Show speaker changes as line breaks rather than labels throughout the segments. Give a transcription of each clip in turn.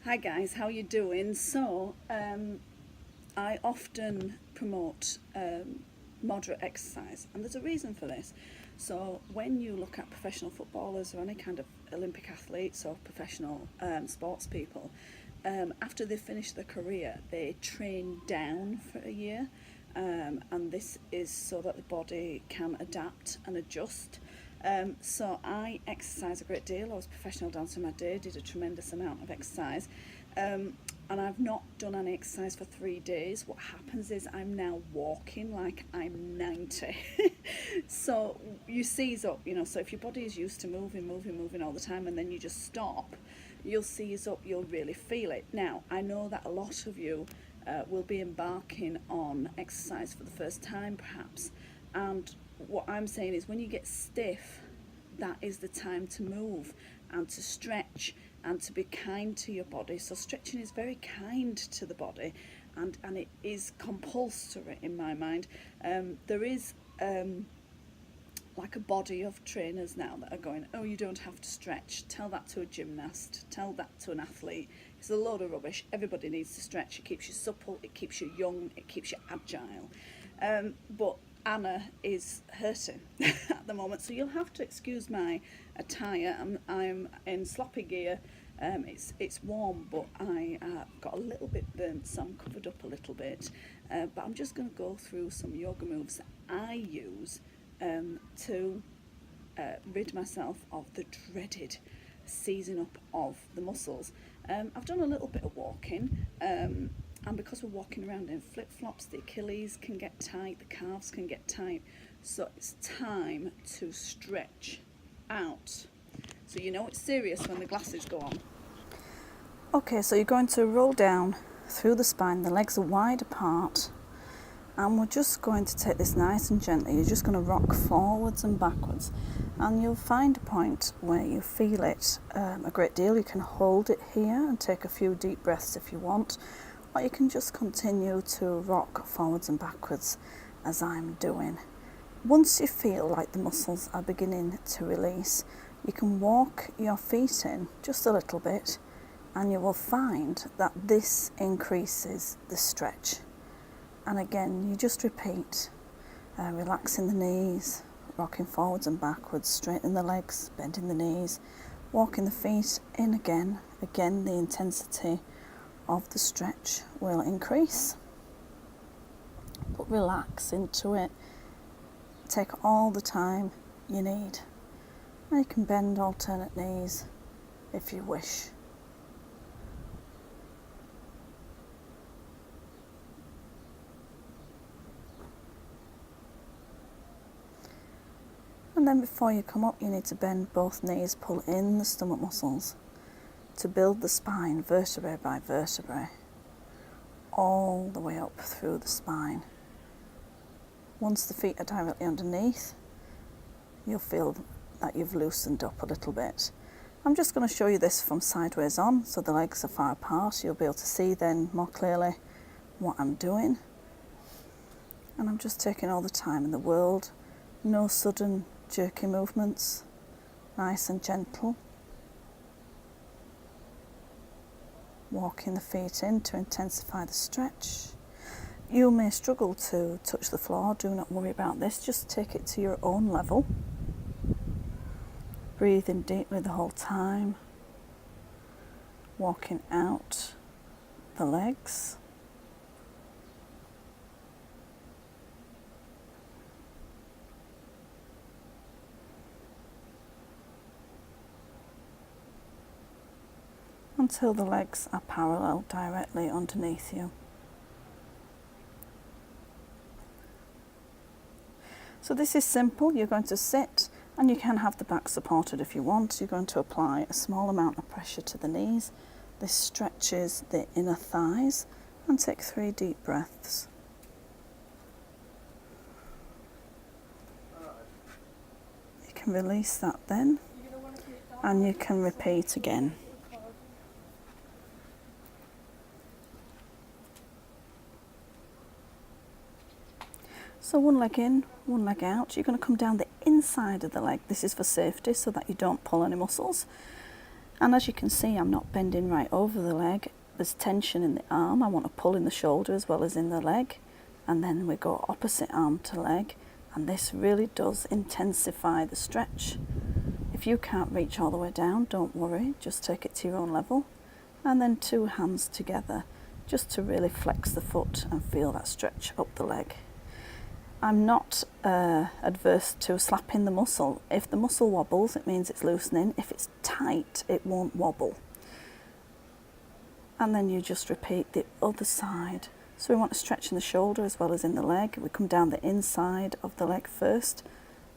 Hi guys, how you doing? I often promote moderate exercise, and there's a reason for this. So when you look at professional footballers or any kind of Olympic athletes or professional sports people, after they finish their career, they train down for a year, and this is so that the body can adapt and adjust. So I exercise a great deal. I was a professional dancer in my day, did a tremendous amount of exercise. And I've not done any exercise for 3 days. What happens is I'm now walking like I'm 90. So you seize up, so if your body is used to moving all the time and then you just stop, you'll seize up, you'll really feel it. Now, I know that a lot of you will be embarking on exercise for the first time perhaps, and what I'm saying is when you get stiff, that is the time to move and to stretch and to be kind to your body. So stretching is very kind to the body, and it is compulsory in my mind. There is like a body of trainers now that are going, oh, you don't have to stretch. Tell that to a gymnast, tell that to an athlete. It's a load of rubbish. Everybody needs to stretch. It keeps you supple, it keeps you young, it keeps you agile. But Anna is hurting at the moment, so you'll have to excuse my attire. I'm in sloppy gear. It's warm, but I got a little bit burnt, so I'm covered up a little bit. But I'm just going to go through some yoga moves that I use to rid myself of the dreaded seizing up of the muscles. I've done a little bit of walking, and because we're walking around in flip-flops, the Achilles can get tight, the calves can get tight, so it's time to stretch out. So you know it's serious when the glasses go on. Okay, so you're going to roll down through the spine, the legs are wide apart, and we're just going to take this nice and gently. You're just going to rock forwards and backwards, and you'll find a point where you feel it a great deal. You can hold it here and take a few deep breaths if you want, or you can just continue to rock forwards and backwards as I'm doing. Once you feel like the muscles are beginning to release, you can walk your feet in just a little bit, and you will find that this increases the stretch. And again, you just repeat, relaxing the knees, rocking forwards and backwards, straightening the legs, bending the knees, walking the feet in again. Again, the intensity of the stretch will increase. But relax into it. Take all the time you need. And you can bend alternate knees if you wish. And then before you come up, you need to bend both knees, pull in the stomach muscles to build the spine vertebrae by vertebrae, all the way up through the spine. Once the feet are directly underneath, you'll feel that you've loosened up a little bit. I'm just going to show you this from sideways on, so the legs are far apart. You'll be able to see then more clearly what I'm doing. And I'm just taking all the time in the world, no sudden jerky movements, nice and gentle. Walking the feet in to intensify the stretch. You may struggle to touch the floor, do not worry about this, just take it to your own level. Breathing deeply the whole time, walking out the legs. Until the legs are parallel directly underneath you. So this is simple. You're going to sit, and you can have the back supported if you want. You're going to apply a small amount of pressure to the knees. This stretches the inner thighs, and take 3 deep breaths. You can release that then, and you can repeat again. So one leg in, one leg out. You're going to come down the inside of the leg. This is for safety so that you don't pull any muscles. And as you can see, I'm not bending right over the leg. There's tension in the arm. I want to pull in the shoulder as well as in the leg. And then we go opposite arm to leg. And this really does intensify the stretch. If you can't reach all the way down, don't worry. Just take it to your own level. And then 2 hands together, just to really flex the foot and feel that stretch up the leg. I'm not adverse to slapping the muscle. If the muscle wobbles, it means it's loosening. If it's tight, it won't wobble. And then you just repeat the other side. So we want to stretch in the shoulder as well as in the leg. We come down the inside of the leg first,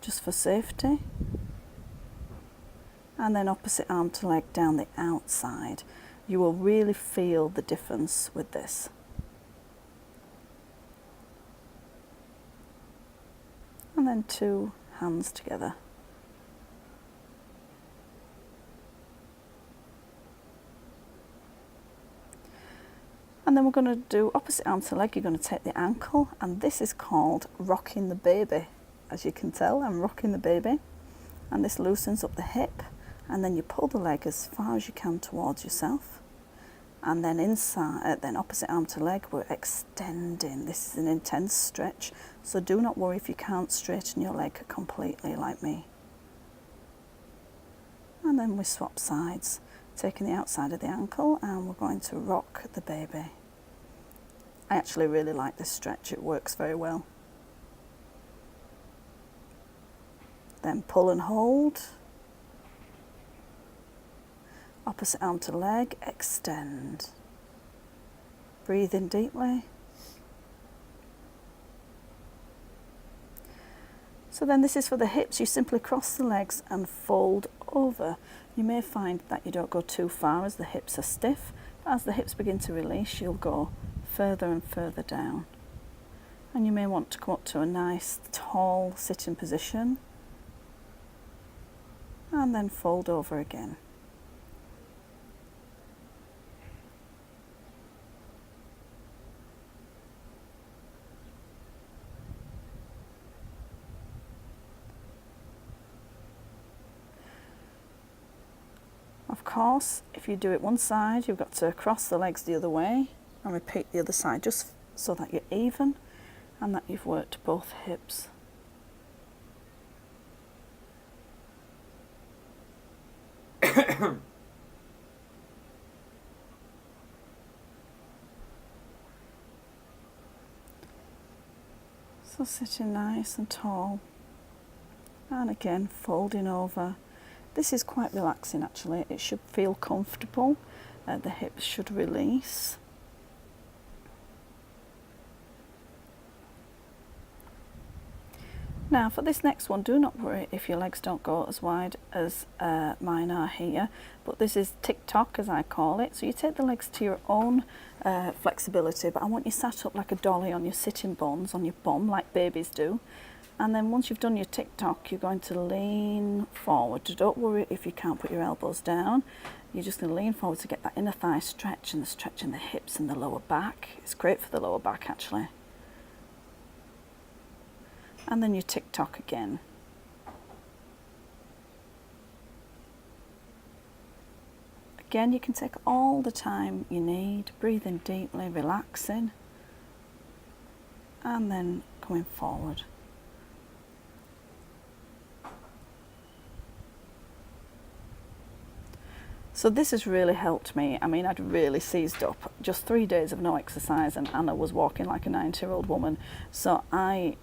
just for safety. And then opposite arm to leg down the outside. You will really feel the difference with this. And then 2 hands together. And then we're going to do opposite arm to leg. You're going to take the ankle, and this is called rocking the baby. As you can tell, I'm rocking the baby, and this loosens up the hip, and then you pull the leg as far as you can towards yourself. And then inside, then opposite arm to leg, we're extending. This is an intense stretch, so do not worry if you can't straighten your leg completely like me. And then we swap sides, taking the outside of the ankle, and we're going to rock the baby. I actually really like this stretch, it works very well. Then pull and hold. Opposite arm to leg, extend. Breathe in deeply. So then this is for the hips. You simply cross the legs and fold over. You may find that you don't go too far as the hips are stiff. But as the hips begin to release, you'll go further and further down. And you may want to come up to a nice tall sitting position. And then fold over again. Of course, if you do it one side, you've got to cross the legs the other way and repeat the other side, just so that you're even and that you've worked both hips. So sitting nice and tall, and again folding over. This is quite relaxing actually, it should feel comfortable, the hips should release. Now for this next one, do not worry if your legs don't go as wide as mine are here, but this is tick-tock as I call it, so you take the legs to your own flexibility, but I want you sat up like a dolly on your sitting bones, on your bum, like babies do. And then once you've done your tick-tock, you're going to lean forward. Don't worry if you can't put your elbows down. You're just going to lean forward to get that inner thigh stretch and the stretch in the hips and the lower back. It's great for the lower back actually. And then you tick-tock again. Again, you can take all the time you need, breathing deeply, relaxing, and then coming forward. So this has really helped me. I mean, I'd really seized up. Just 3 days of no exercise and Anna was walking like a 90-year-old woman. So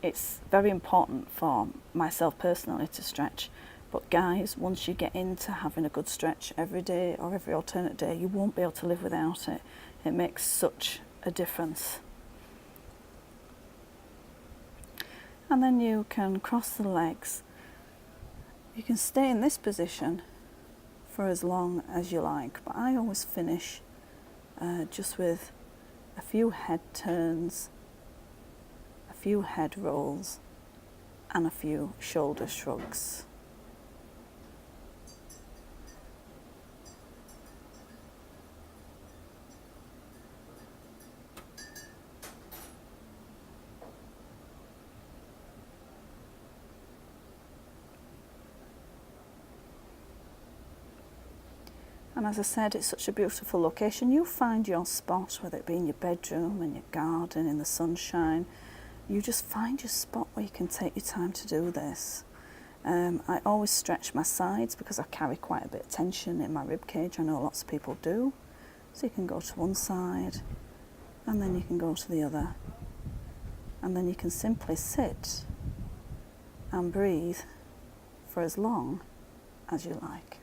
it's very important for myself personally to stretch. But guys, once you get into having a good stretch every day or every alternate day, you won't be able to live without it. It makes such a difference. And then you can cross the legs. You can stay in this position for as long as you like, but I always finish just with a few head turns, a few head rolls, and a few shoulder shrugs. And as I said, it's such a beautiful location. You find your spot, whether it be in your bedroom, in your garden, in the sunshine. You just find your spot where you can take your time to do this. I always stretch my sides because I carry quite a bit of tension in my rib cage. I know lots of people do. So you can go to one side and then you can go to the other. And then you can simply sit and breathe for as long as you like.